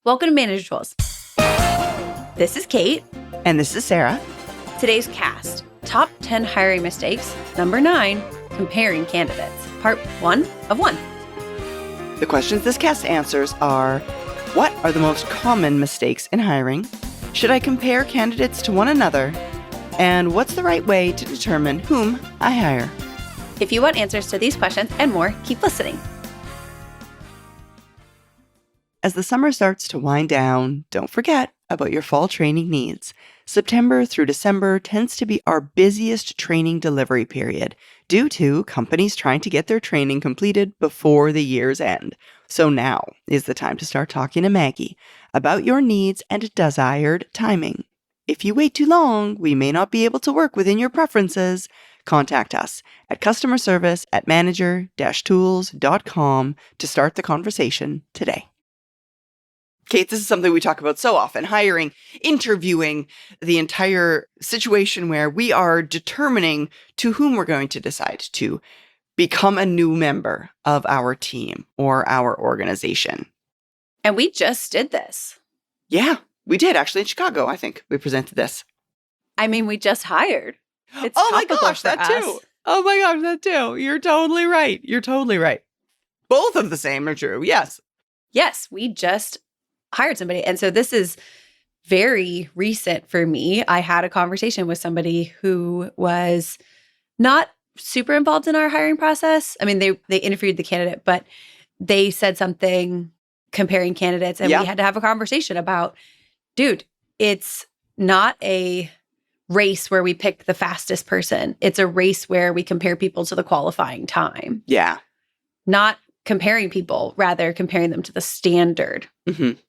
Welcome to Manager Tools. This is Kate. And this is Sarah. Today's cast, Top 10 Hiring Mistakes, number 9, Comparing Candidates, part 1 of 1. The questions this cast answers are, what are the most common mistakes in hiring? Should I compare candidates to one another? And what's the right way to determine whom I hire? If you want answers to these questions and more, keep listening. As the summer starts to wind down, don't forget about your fall training needs. September through December tends to be our busiest training delivery period due to companies trying to get their training completed before the year's end. So now is the time to start talking to Maggie about your needs and desired timing. If you wait too long, we may not be able to work within your preferences. Contact us at customerservice@manager-tools.com to start the conversation today. Kate, this is something we talk about so often, hiring, interviewing, the entire situation where we are determining to whom we're going to decide to become a new member of our team or our organization. And we just did this. Yeah, we did actually in Chicago. I think we presented this. I mean, we just hired. It's oh my topical gosh, for that us. too. Oh my gosh, that too. You're totally right. You're totally right. Both of the same are true. Yes. Yes, we just hired somebody. And so this is very recent for me. I had a conversation with somebody who was not super involved in our hiring process. I mean, they interviewed the candidate, but they said something comparing candidates, and we had to have a conversation about, dude, it's not a race where we pick the fastest person. It's a race where we compare people to the qualifying time. Yeah. Not comparing people, rather comparing them to the standard. Mm-hmm.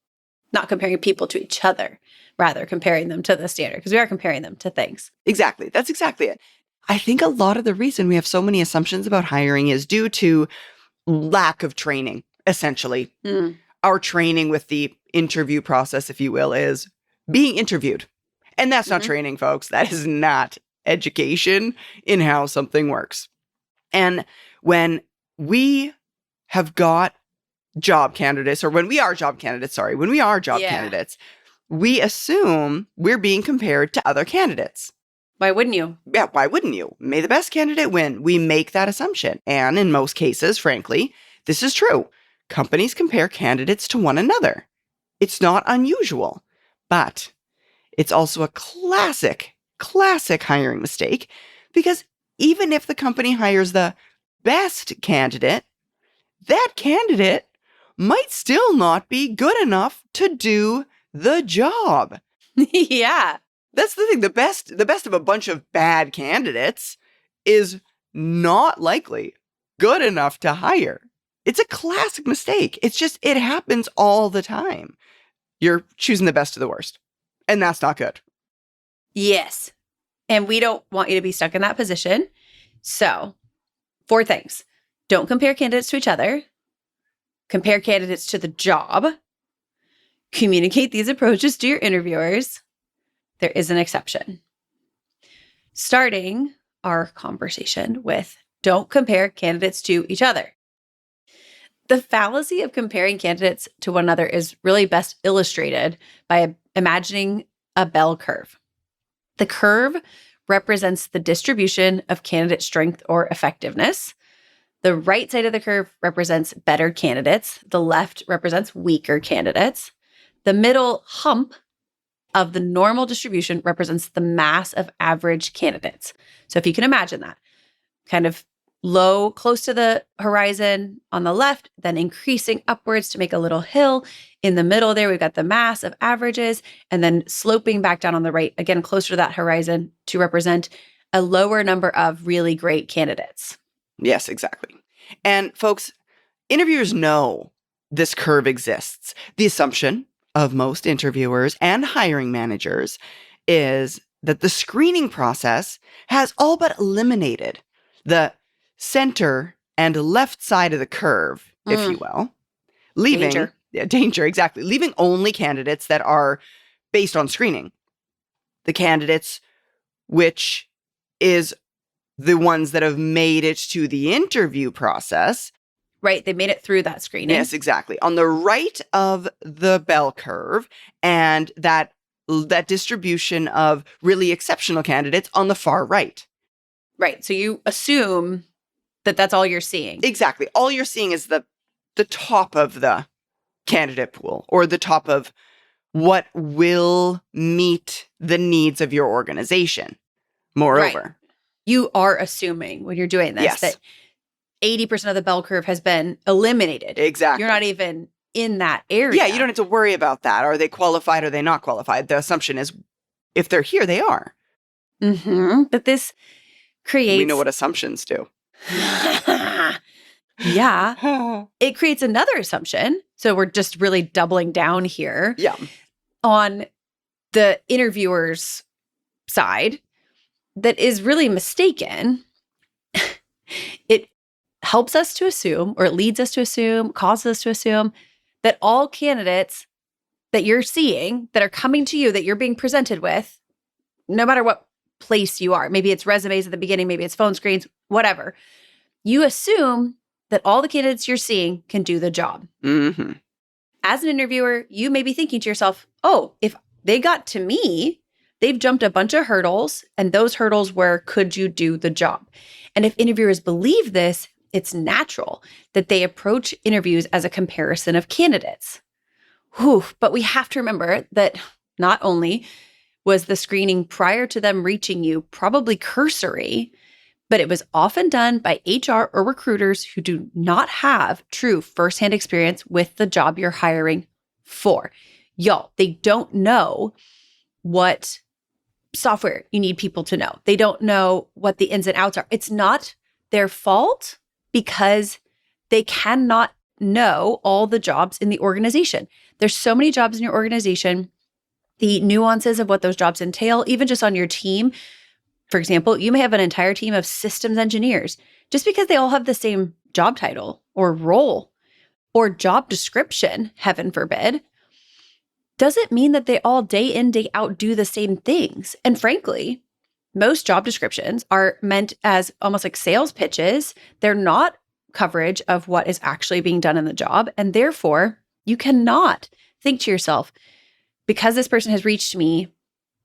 Not comparing people to each other, rather comparing them to the standard, because we are comparing them to things. Exactly. That's exactly it. I think a lot of the reason we have so many assumptions about hiring is due to lack of training, essentially. Our training with the interview process, if you will, is being interviewed. And that's not training, folks. That is not education in how something works. And when we have got job candidates, or when we are job candidates, we assume we're being compared to other candidates. Why wouldn't you? Yeah, why wouldn't you? May the best candidate win. We make that assumption. And in most cases, frankly, this is true. Companies compare candidates to one another. It's not unusual, but it's also a classic hiring mistake, because even if the company hires the best candidate, that candidate might still not be good enough to do the job. Yeah. That's the thing. The best of a bunch of bad candidates is not likely good enough to hire. It's a classic mistake. It's just, it happens all the time. You're choosing the best of the worst. And that's not good. Yes. And we don't want you to be stuck in that position. So, 4 things. Don't compare candidates to each other. Compare candidates to the job. Communicate these approaches to your interviewers. There is an exception. Starting our conversation with, don't compare candidates to each other. The fallacy of comparing candidates to one another is really best illustrated by imagining a bell curve. The curve represents the distribution of candidate strength or effectiveness. The right side of the curve represents better candidates. The left represents weaker candidates. The middle hump of the normal distribution represents the mass of average candidates. So if you can imagine that, kind of low, close to the horizon on the left, then increasing upwards to make a little hill. In the middle there, we've got the mass of averages, and then sloping back down on the right, again, closer to that horizon to represent a lower number of really great candidates. Yes, exactly. And folks, interviewers know this curve exists. The assumption of most interviewers and hiring managers is that the screening process has all but eliminated the center and left side of the curve, if you will, leaving danger, exactly, leaving only candidates that are based on screening. The candidates, which is the ones that have made it to the interview process, Right. They made it through that screening. Yes, exactly. On the right of the bell curve, and that distribution of really exceptional candidates on the far right. Right. So you assume that that's all you're seeing. Exactly. All you're seeing is the top of the candidate pool, or the top of what will meet the needs of your organization. Moreover. Right. You are assuming when you're doing this Yes. that 80% of the bell curve has been eliminated. Exactly. You're not even in that area. Yeah, you don't have to worry about that. Are they qualified or are they not qualified? The assumption is if they're here, they are. But this creates... We know what assumptions do. Yeah. It creates another assumption. So we're just really doubling down here. Yeah. On the interviewer's side that is really mistaken. It helps us to assume, or it leads us to assume, causes us to assume that all candidates that you're seeing that are coming to you, that you're being presented with, no matter what place you are, maybe it's resumes at the beginning, maybe it's phone screens, whatever, you assume that all the candidates you're seeing can do the job. Mm-hmm. As an interviewer, you may be thinking to yourself, oh, if they got to me, they've jumped a bunch of hurdles, and those hurdles were, could you do the job? And if interviewers believe this, it's natural that they approach interviews as a comparison of candidates. Whew, but we have to remember that not only was the screening prior to them reaching you probably cursory, but it was often done by HR or recruiters who do not have true firsthand experience with the job you're hiring for. Y'all, they don't know what software you need people to know. They don't know what the ins and outs are. It's not their fault because they cannot know all the jobs in the organization. There's so many jobs in your organization, the nuances of what those jobs entail, even just on your team. For example, you may have an entire team of systems engineers. Just because they all have the same job title or role or job description, heaven forbid, doesn't mean that they all day in, day out do the same things. And frankly, most job descriptions are meant as almost like sales pitches. They're not coverage of what is actually being done in the job. And therefore, you cannot think to yourself, because this person has reached me,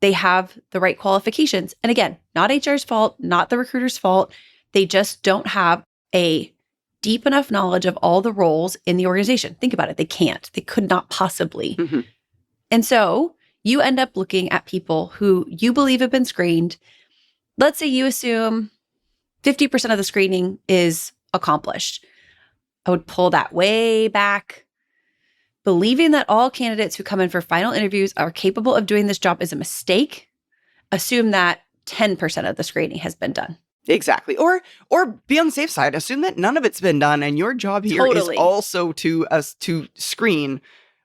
they have the right qualifications. And again, not HR's fault, not the recruiter's fault. They just don't have a deep enough knowledge of all the roles in the organization. Think about it. They can't. They could not possibly. Mm-hmm. And so you end up looking at people who you believe have been screened. Let's say you assume 50% of the screening is accomplished. I would pull that way back. Believing that all candidates who come in for final interviews are capable of doing this job is a mistake. Assume that 10% of the screening has been done. Exactly. Or be on the safe side. Assume that none of it's been done, and your job here is also to screen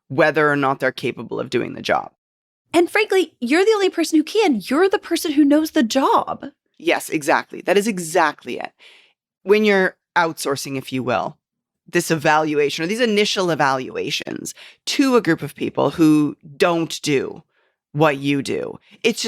whether or not they're capable of doing the job. And frankly, you're the only person who can. You're the person who knows the job. Yes, exactly. That is exactly it. When you're outsourcing, if you will, this evaluation or these initial evaluations to a group of people who don't do what you do, it's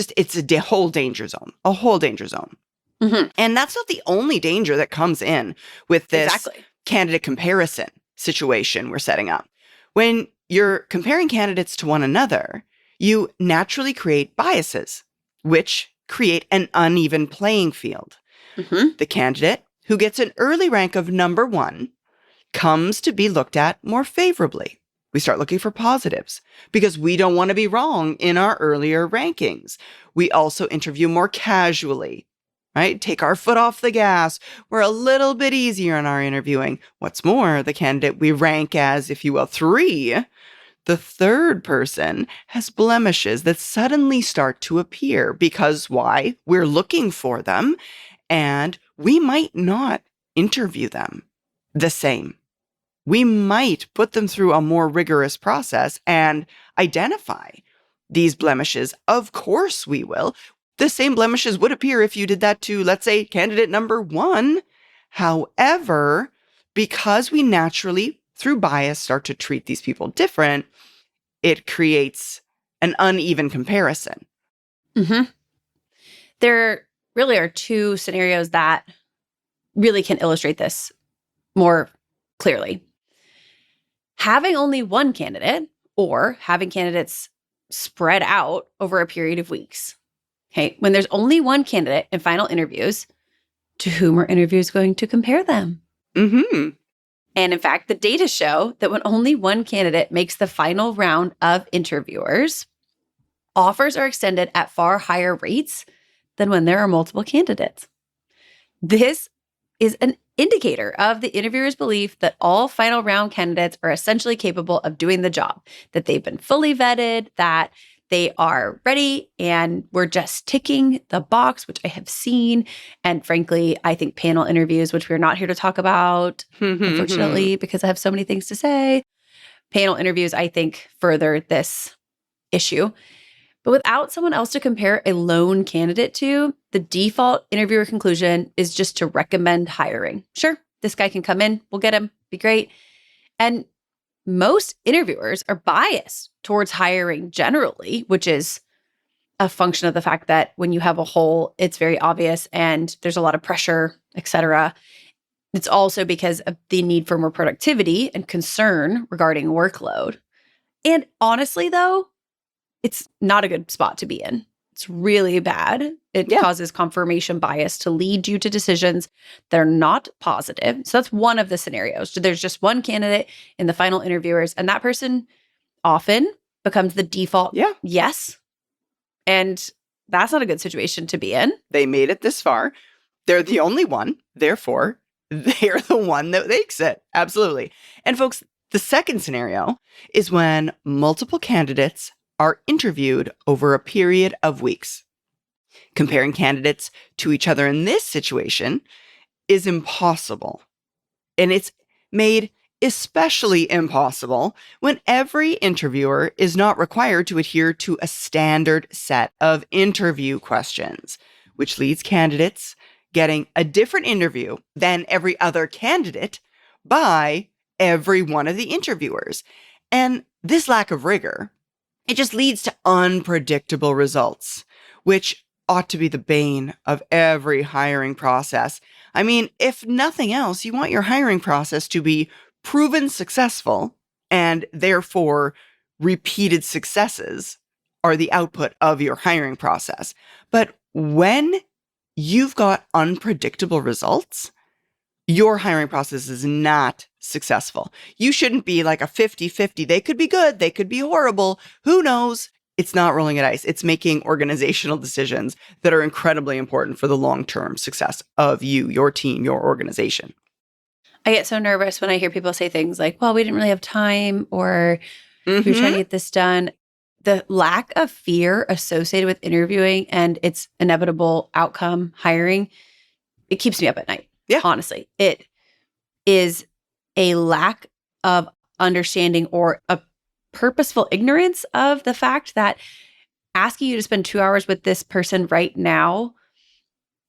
a whole danger zone, Mm-hmm. And that's not the only danger that comes in with this candidate comparison situation we're setting up. When you're comparing candidates to one another, you naturally create biases, which create an uneven playing field. Mm-hmm. The candidate who gets an early rank of number 1 comes to be looked at more favorably. We start looking for positives because we don't want to be wrong in our earlier rankings. We also interview more casually, right? Take our foot off the gas. We're a little bit easier in our interviewing. What's more, the candidate we rank as, if you will, 3, the third person has blemishes that suddenly start to appear because why? We're looking for them and we might not interview them the same. We might put them through a more rigorous process and identify these blemishes. Of course we will. The same blemishes would appear if you did that to, let's say, candidate number 1. However, because we naturally, through bias, start to treat these people different, it creates an uneven comparison. Mm-hmm. There really are 2 scenarios that really can illustrate this more clearly. Having only one candidate or having candidates spread out over a period of weeks. Okay, when there's only one candidate in final interviews, to whom are interviewers going to compare them? Mm-hmm. And in fact, the data show that when only one candidate makes the final round of interviewers, offers are extended at far higher rates than when there are multiple candidates. This is an indicator of the interviewer's belief that all final round candidates are essentially capable of doing the job, that they've been fully vetted, that they are ready, and we're just ticking the box, which I have seen. And frankly, I think panel interviews, which we're not here to talk about, unfortunately, because I have so many things to say, panel interviews, I think, further this issue. But without someone else to compare a lone candidate to, the default interviewer conclusion is just to recommend hiring. Sure, this guy can come in, we'll get him, be great. And most interviewers are biased towards hiring generally, which is a function of the fact that when you have a hole, it's very obvious and there's a lot of pressure, et cetera. It's also because of the need for more productivity and concern regarding workload. And honestly, though, it's not a good spot to be in. It's really bad. It causes confirmation bias to lead you to decisions that are not positive. So that's one of the scenarios. There's just one candidate in the final interviewers, and that person often becomes the default yes. And that's not a good situation to be in. They made it this far. They're the only one. Therefore, they're the one that makes it. Absolutely. And folks, the second scenario is when multiple candidates are interviewed over a period of weeks. Comparing candidates to each other in this situation is impossible. And it's made especially impossible when every interviewer is not required to adhere to a standard set of interview questions, which leads candidates getting a different interview than every other candidate by every one of the interviewers. And this lack of rigor, it just leads to unpredictable results, which ought to be the bane of every hiring process. I mean, if nothing else, you want your hiring process to be proven successful, and therefore repeated successes are the output of your hiring process. But when you've got unpredictable results, your hiring process is not successful. You shouldn't be like a 50-50. They could be good. They could be horrible. Who knows? It's not rolling at ice. It's making organizational decisions that are incredibly important for the long-term success of you, your team, your organization. I get so nervous when I hear people say things like, well, we didn't really have time, or we were trying to get this done. The lack of fear associated with interviewing and its inevitable outcome, hiring, it keeps me up at night. Yeah. Honestly, it is a lack of understanding or a purposeful ignorance of the fact that asking you to spend 2 hours with this person right now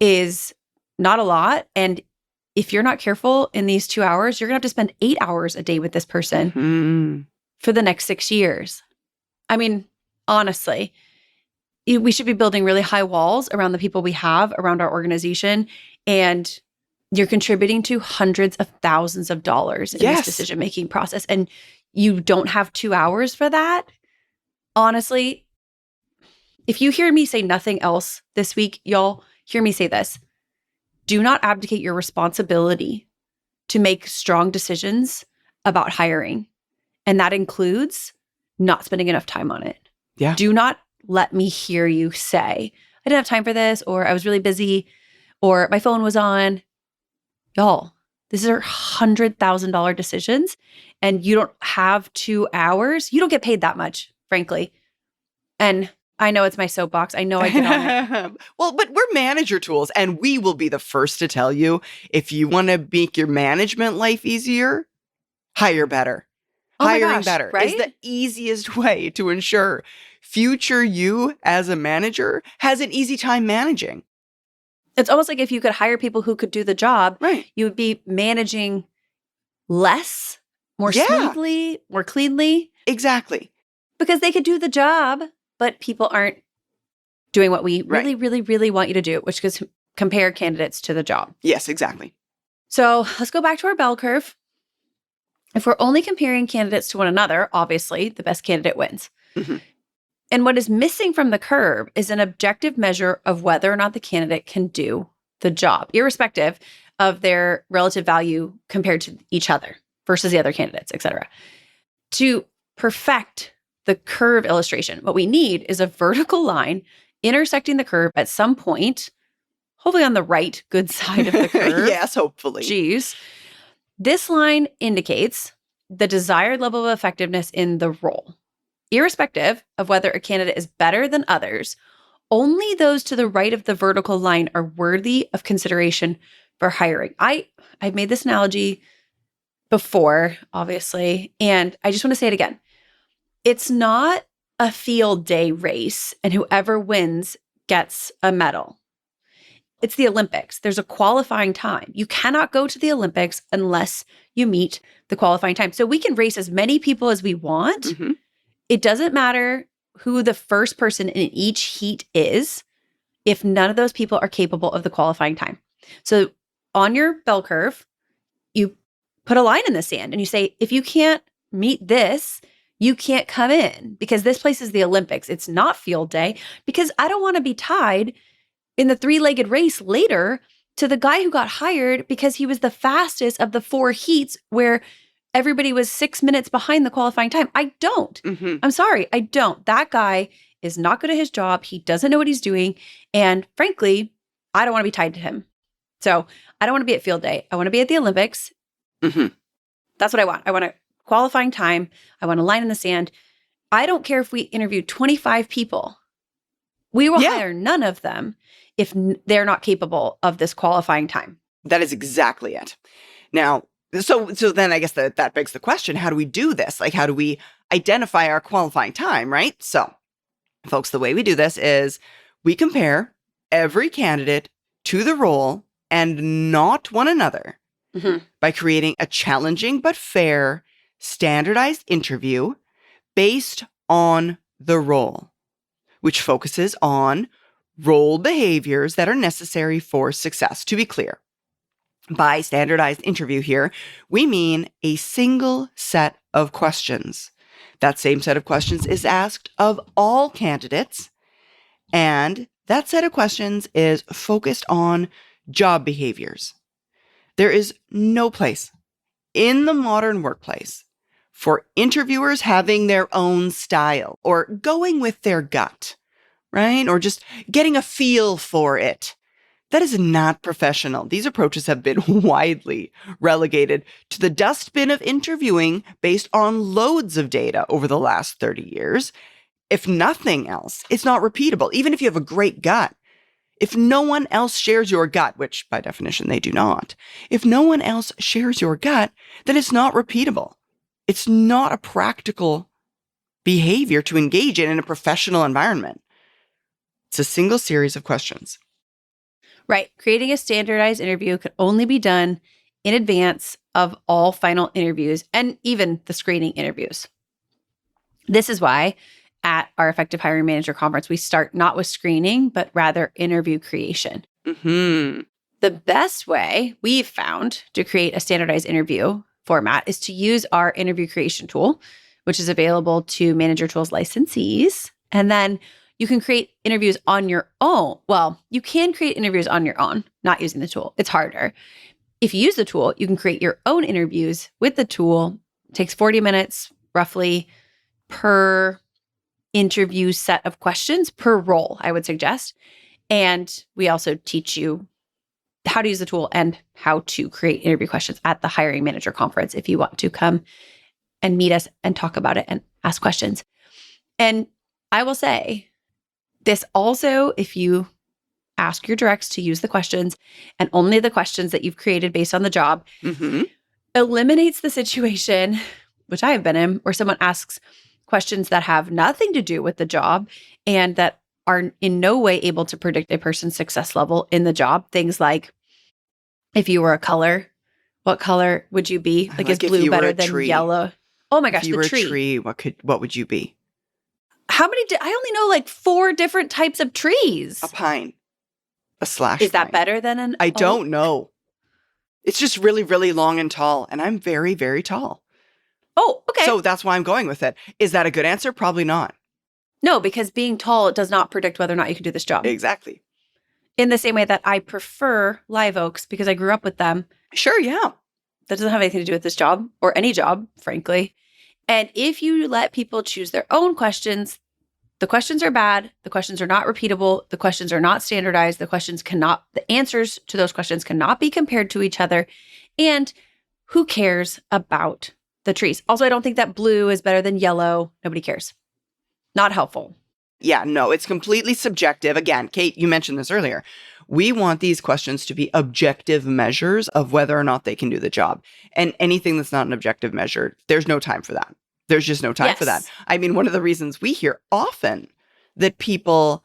is not a lot. And if you're not careful in these 2 hours, you're going to have to spend 8 hours a day with this person for the next 6 years. I mean, honestly, we should be building really high walls around the people we have around our organization, and you're contributing to hundreds of thousands of dollars in this decision-making process, and you don't have 2 hours for that. Honestly, if you hear me say nothing else this week, y'all, hear me say this. Do not abdicate your responsibility to make strong decisions about hiring. And that includes not spending enough time on it. Yeah. Do not let me hear you say, I didn't have time for this, or I was really busy, or my phone was on. Y'all, these are $100,000 decisions, and you don't have 2 hours. You don't get paid that much, frankly. And I know it's my soapbox. I know I get on it. Well, but we're manager tools, and we will be the first to tell you, if you want to make your management life easier, hire better. Hiring better is the easiest way to ensure future you as a manager has an easy time managing. It's almost like if you could hire people who could do the job, right, you would be managing less, more smoothly, more cleanly. Exactly. Because they could do the job, but people aren't doing what we really, really, really want you to do, which is compare candidates to the job. Yes, exactly. So let's go back to our bell curve. If we're only comparing candidates to one another, obviously the best candidate wins. Mhm. And what is missing from the curve is an objective measure of whether or not the candidate can do the job, irrespective of their relative value compared to each other versus the other candidates, et cetera. To perfect the curve illustration, what we need is a vertical line intersecting the curve at some point, hopefully on the right good side of the curve. Yes, hopefully. Geez. This line indicates the desired level of effectiveness in the role. Irrespective of whether a candidate is better than others, only those to the right of the vertical line are worthy of consideration for hiring. I've made this analogy before, obviously, and I just want to say it again. It's not a field day race, and whoever wins gets a medal. It's the Olympics. There's a qualifying time. You cannot go to the Olympics unless you meet the qualifying time. So we can race as many people as we want. Mhm. It doesn't matter who the first person in each heat is if none of those people are capable of the qualifying time. So on your bell curve, you put a line in the sand and you say, if you can't meet this, you can't come in because this place is the Olympics. It's not field day because I don't want to be tied in the three-legged race later to the guy who got hired because he was the fastest of the 4 heats where everybody was 6 minutes behind the qualifying time. I don't. Mhm. I'm sorry. I don't. That guy is not good at his job. He doesn't know what he's doing. And frankly, I don't want to be tied to him. So I don't want to be at field day. I want to be at the Olympics. Mhm. That's what I want. I want a qualifying time. I want a line in the sand. I don't care if we interview 25 people. We will Yeah. hire none of them if they're not capable of this qualifying time. That is exactly it. Now, so then I guess that begs the question, how do we do this? Like, how do we identify our qualifying time, right? So, folks, the way we do this is we compare every candidate to the role and not one another by creating a challenging but fair, standardized interview based on the role, which focuses on role behaviors that are necessary for success. To be clear, by standardized interview here, we mean a single set of questions. That same set of questions is asked of all candidates, and that set of questions is focused on job behaviors. There is no place in the modern workplace for interviewers having their own style or going with their gut, right? Or just getting a feel for it. That is not professional. These approaches have been widely relegated to the dustbin of interviewing based on loads of data over the last 30 years. If nothing else, it's not repeatable, even if you have a great gut. If no one else shares your gut, which by definition they do not, if no one else shares your gut, then it's not repeatable. It's not a practical behavior to engage in a professional environment. It's a single series of questions. Right. Creating a standardized interview could only be done in advance of all final interviews and even the screening interviews. This is why at our Effective Hiring Manager Conference, we start not with screening, but rather interview creation. Mm-hmm. The best way we've found to create a standardized interview format is to use our interview creation tool, which is available to Manager Tools licensees. And then you can create interviews on your own. Well, you can create interviews on your own, not using the tool. It's harder. If you use the tool, you can create your own interviews with the tool. It takes 40 minutes roughly per interview set of questions per role, I would suggest. And we also teach you how to use the tool and how to create interview questions at the Hiring Manager Conference if you want to come and meet us and talk about it and ask questions. And I will say this also, if you ask your directs to use the questions and only the questions that you've created based on the job, eliminates the situation, which I have been in, where someone asks questions that have nothing to do with the job and that are in no way able to predict a person's success level in the job. Things like, if you were a color, what color would you be? Like is if blue you were better a than tree. yellow? Oh my gosh, If you the were tree. a tree, what would you be? How many? I only know like 4 different types of trees. A pine. A slash Is that pine. better than I oak? don't know. It's just really, really long and tall, and I'm very, very tall. Oh, okay. So that's why I'm going with it. Is that a good answer? Probably not. No, because being tall does not predict whether or not you can do this job. Exactly. In the same way that I prefer live oaks because I grew up with them. Sure, yeah. That doesn't have anything to do with this job or any job, frankly. And if you let people choose their own questions, the questions are bad. The questions are not repeatable. The questions are not standardized. The answers to those questions cannot be compared to each other. And who cares about the trees? Also, I don't think that blue is better than yellow. Nobody cares. Not helpful. Yeah, no, it's completely subjective. Again, Kate, you mentioned this earlier. We want these questions to be objective measures of whether or not they can do the job. And anything that's not an objective measure, there's no time for that. There's just no time for that. Yes. I mean, one of the reasons we hear often that people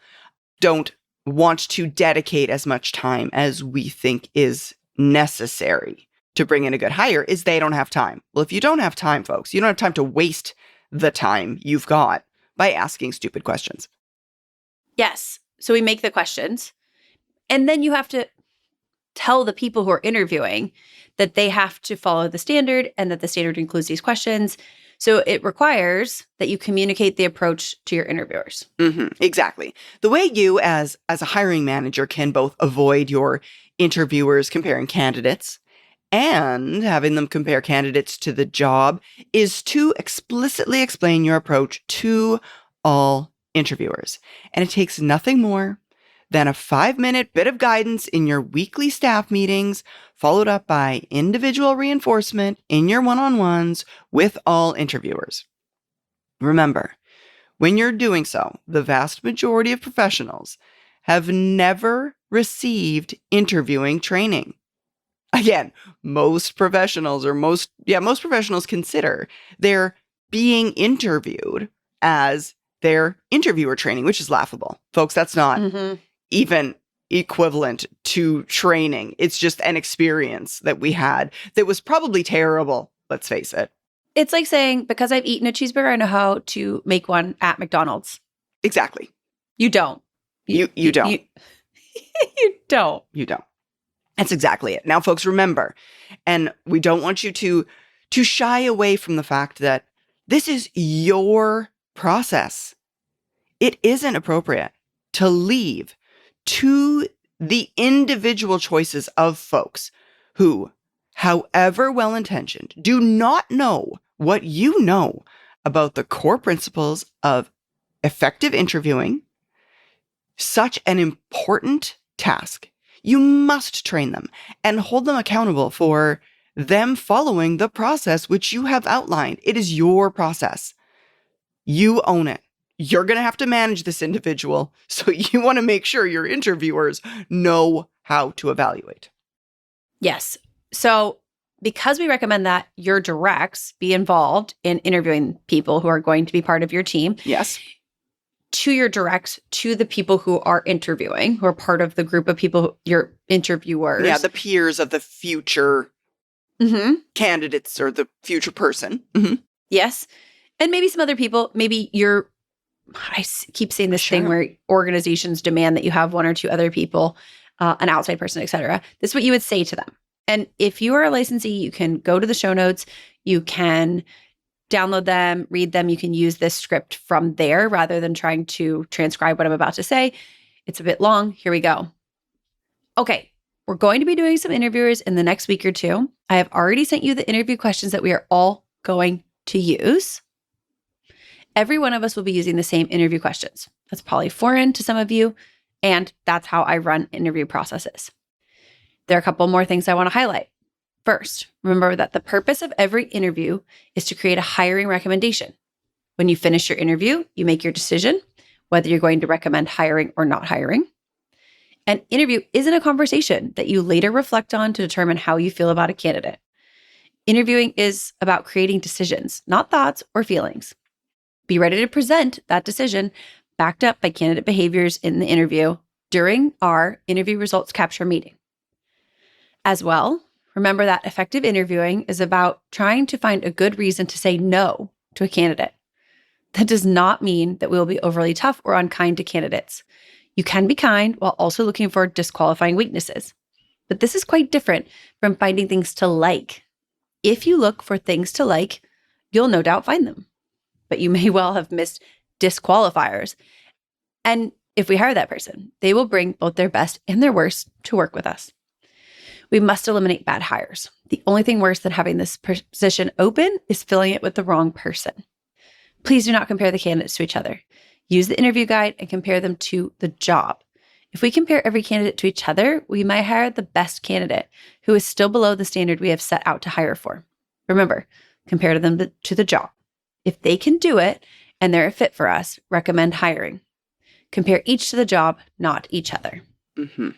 don't want to dedicate as much time as we think is necessary to bring in a good hire is they don't have time. Well, if you don't have time, folks, you don't have time to waste the time you've got by asking stupid questions. Yes. So we make the questions. And then you have to tell the people who are interviewing that they have to follow the standard and that the standard includes these questions. So it requires that you communicate the approach to your interviewers. Exactly. The way you as a hiring manager can both avoid your interviewers comparing candidates and having them compare candidates to the job is to explicitly explain your approach to all interviewers. And it takes nothing more than a 5-minute bit of guidance in your weekly staff meetings, followed up by individual reinforcement in your one-on-ones with all interviewers. Remember, when you're doing so, the vast majority of professionals have never received interviewing training. Again, most professionals consider their being interviewed as their interviewer training, which is laughable. Folks, that's not even equivalent to training. It's just an experience that we had that was probably terrible, let's face it. It's like saying, because I've eaten a cheeseburger, I know how to make one at McDonald's. Exactly. You don't. You don't. You don't. You don't. That's exactly it. Now, folks, remember, and we don't want you to shy away from the fact that this is your process. It isn't appropriate to leave to the individual choices of folks who, however well-intentioned, do not know what you know about the core principles of effective interviewing, such an important task. You must train them and hold them accountable for them following the process which you have outlined. It is your process. You own it. You're going to have to manage this individual, so you want to make sure your interviewers know how to evaluate. Yes. So because we recommend that your directs be involved in interviewing people who are going to be part of your team. Yes. To your directs, to the people who are interviewing, who are part of the group of people, your interviewers. Yeah, the peers of the future candidates or the future person. Yes. And maybe some other people, maybe I keep saying this thing where organizations demand that you have one or two other people, an outside person, et cetera. This is what you would say to them. And if you are a licensee, you can go to the show notes. You can download them, read them. You can use this script from there rather than trying to transcribe what I'm about to say. It's a bit long. Here we go. Okay. We're going to be doing some interviewers in the next week or two. I have already sent you the interview questions that we are all going to use. Every one of us will be using the same interview questions. That's probably foreign to some of you, and that's how I run interview processes. There are a couple more things I want to highlight. First, remember that the purpose of every interview is to create a hiring recommendation. When you finish your interview, you make your decision whether you're going to recommend hiring or not hiring. An interview isn't a conversation that you later reflect on to determine how you feel about a candidate. Interviewing is about creating decisions, not thoughts or feelings. Be ready to present that decision backed up by candidate behaviors in the interview during our interview results capture meeting. As well, remember that effective interviewing is about trying to find a good reason to say no to a candidate. That does not mean that we will be overly tough or unkind to candidates. You can be kind while also looking for disqualifying weaknesses. But this is quite different from finding things to like. If you look for things to like, you'll no doubt find them. But you may well have missed disqualifiers. And if we hire that person, they will bring both their best and their worst to work with us. We must eliminate bad hires. The only thing worse than having this position open is filling it with the wrong person. Please do not compare the candidates to each other. Use the interview guide and compare them to the job. If we compare every candidate to each other, we might hire the best candidate who is still below the standard we have set out to hire for. Remember, compare them to the job. If they can do it and they're a fit for us, recommend hiring. Compare each to the job, not each other. Mm-hmm.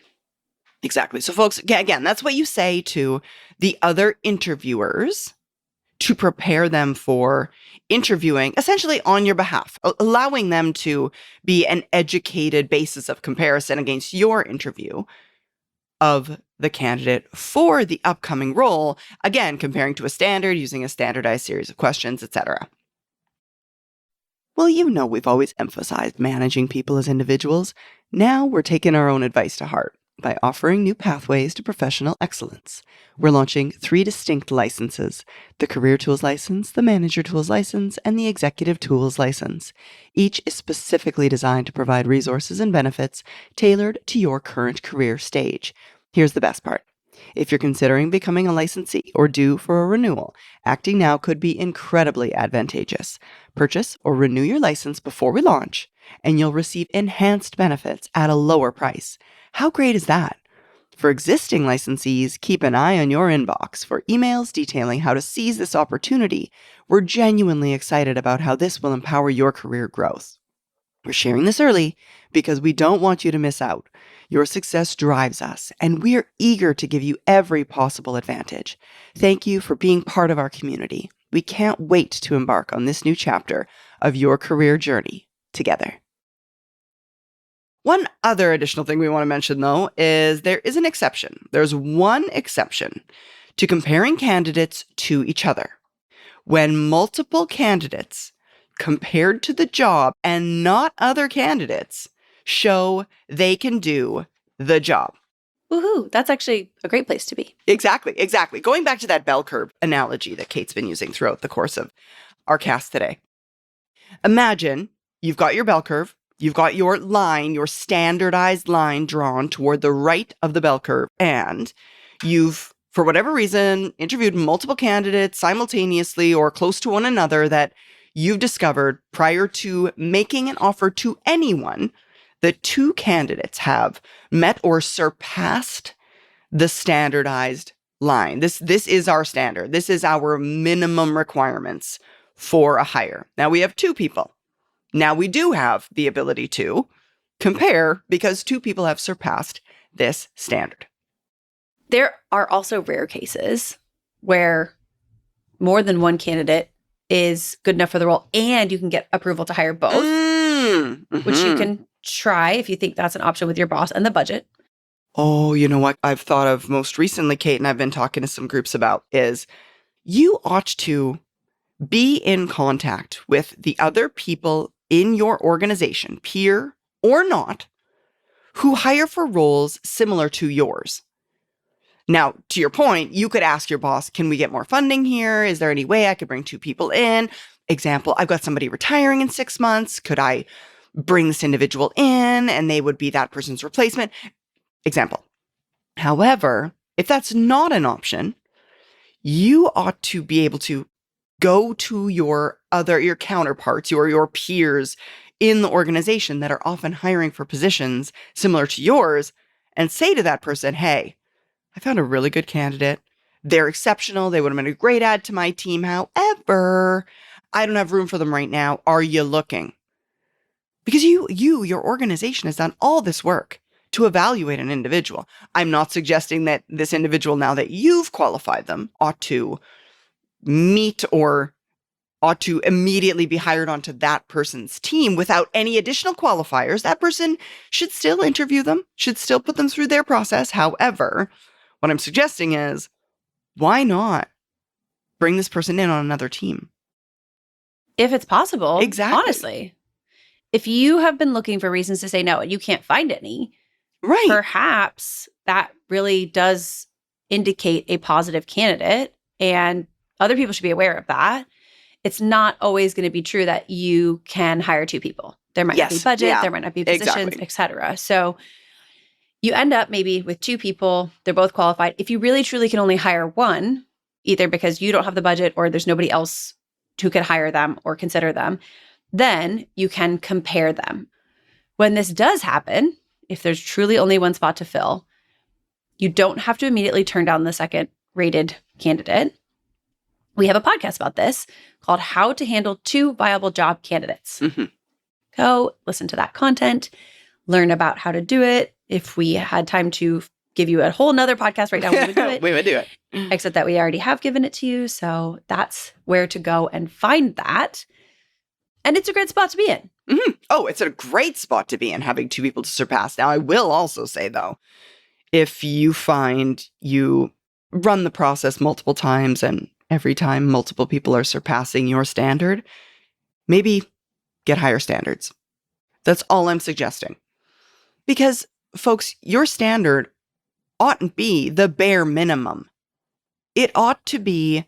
Exactly. So folks, again, that's what you say to the other interviewers to prepare them for interviewing essentially on your behalf, allowing them to be an educated basis of comparison against your interview of the candidate for the upcoming role, again, comparing to a standard, using a standardized series of questions, etc. Well, you know we've always emphasized managing people as individuals. Now we're taking our own advice to heart by offering new pathways to professional excellence. We're launching 3 distinct licenses: the Career Tools License, the Manager Tools License, and the Executive Tools License. Each is specifically designed to provide resources and benefits tailored to your current career stage. Here's the best part. If you're considering becoming a licensee or due for a renewal, acting now could be incredibly advantageous. Purchase or renew your license before we launch, and you'll receive enhanced benefits at a lower price. How great is that? For existing licensees, keep an eye on your inbox for emails detailing how to seize this opportunity. We're genuinely excited about how this will empower your career growth. We're sharing this early because we don't want you to miss out. Your success drives us, and we're eager to give you every possible advantage. Thank you for being part of our community. We can't wait to embark on this new chapter of your career journey together. One other additional thing we want to mention, though, is there is an exception. There's one exception to comparing candidates to each other. When multiple candidates compared to the job and not other candidates show they can do the job. Woohoo, that's actually a great place to be. Exactly. Going back to that bell curve analogy that Kate's been using throughout the course of our cast today. Imagine you've got your bell curve. You've got your line, your standardized line drawn toward the right of the bell curve, and you've, for whatever reason, interviewed multiple candidates simultaneously or close to one another that you've discovered prior to making an offer to anyone. The 2 candidates have met or surpassed the standardized line. This is our standard. This is our minimum requirements for a hire. Now we have 2 people. Now we do have the ability to compare because 2 people have surpassed this standard. There are also rare cases where more than one candidate is good enough for the role and you can get approval to hire both, which you can try if you think that's an option with your boss and the budget. Oh, you know what I've thought of most recently, Kate, and I've been talking to some groups about is you ought to be in contact with the other people in your organization, peer or not, who hire for roles similar to yours. Now, to your point, you could ask your boss, can we get more funding here? Is there any way I could bring 2 people in? Example, I've got somebody retiring in 6 months. Could I bring this individual in and they would be that person's replacement? Example. However, if that's not an option, you ought to be able to go to your counterparts, your peers in the organization that are often hiring for positions similar to yours and say to that person, hey, I found a really good candidate. They're exceptional. They would have been a great add to my team. However, I don't have room for them right now. Are you looking? Because your organization has done all this work to evaluate an individual. I'm not suggesting that this individual, now that you've qualified them, ought to meet or ought to immediately be hired onto that person's team without any additional qualifiers. That person should still interview them, should still put them through their process. However, what I'm suggesting is, why not bring this person in on another team? If it's possible. Exactly. Honestly. If you have been looking for reasons to say no and you can't find any, right? Perhaps that really does indicate a positive candidate, and other people should be aware of that. it's not always going to be true that you can hire 2 people. There might not be budget, there might not be positions, et cetera. So you end up maybe with 2 people, they're both qualified. If you really truly can only hire one, either because you don't have the budget or there's nobody else who could hire them or consider them, then you can compare them. When this does happen, if there's truly only one spot to fill, you don't have to immediately turn down the second rated candidate. We have a podcast about this called How to Handle 2 Viable Job Candidates. Mm-hmm. Go listen to that content, learn about how to do it. If we had time to give you a whole nother podcast right now, we would do it. We would do it. Except that we already have given it to you. So that's where to go and find that. And it's a great spot to be in. Mm-hmm. Oh, it's a great spot to be in, having 2 people to surpass. Now, I will also say, though, if you find you run the process multiple times and every time multiple people are surpassing your standard, maybe get higher standards. That's all I'm suggesting. Because, folks, your standard oughtn't be the bare minimum. It ought to be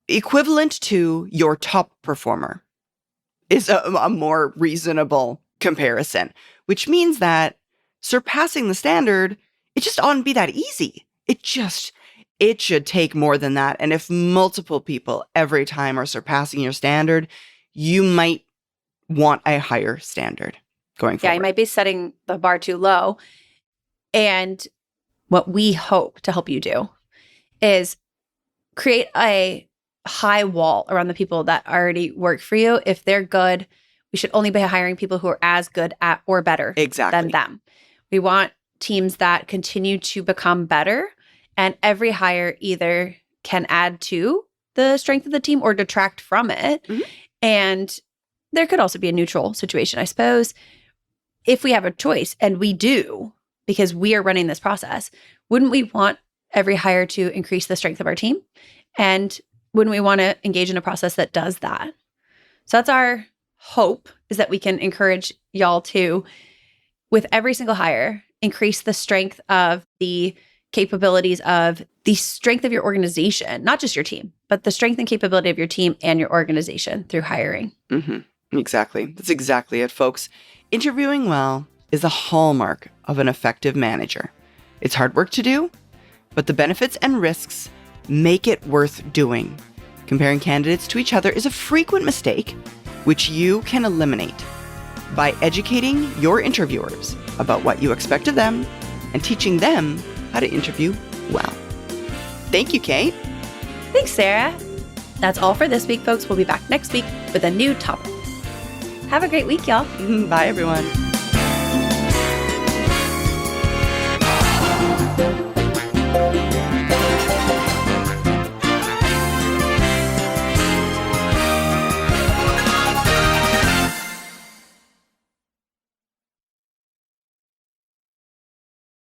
equivalent to your top performer is a more reasonable comparison, which means that surpassing the standard, it just oughtn't be that easy. It should take more than that. And if multiple people every time are surpassing your standard, you might want a higher standard going forward. Yeah, you might be setting the bar too low. And what we hope to help you do is create a high wall around the people that already work for you. If they're good, we should only be hiring people who are as good at or better than them. We want teams that continue to become better, and every hire either can add to the strength of the team or detract from it. Mm-hmm. And there could also be a neutral situation, I suppose. If we have a choice, and we do, because we are running this process, wouldn't we want every hire to increase the strength of our team? And wouldn't we want to engage in a process that does that? So that's our hope, is that we can encourage y'all to, with every single hire, increase the strength of the capabilities of the strength of your organization, not just your team, but the strength and capability of your team and your organization through hiring. Mm-hmm. Exactly. That's exactly it, folks. Interviewing well is a hallmark of an effective manager. It's hard work to do, but the benefits and risks make it worth doing. Comparing candidates to each other is a frequent mistake, which you can eliminate by educating your interviewers about what you expect of them and teaching them how to interview well. Thank you, Kate. Thanks, Sarah. That's all for this week, folks. We'll be back next week with a new topic. Have a great week, y'all. Bye, everyone.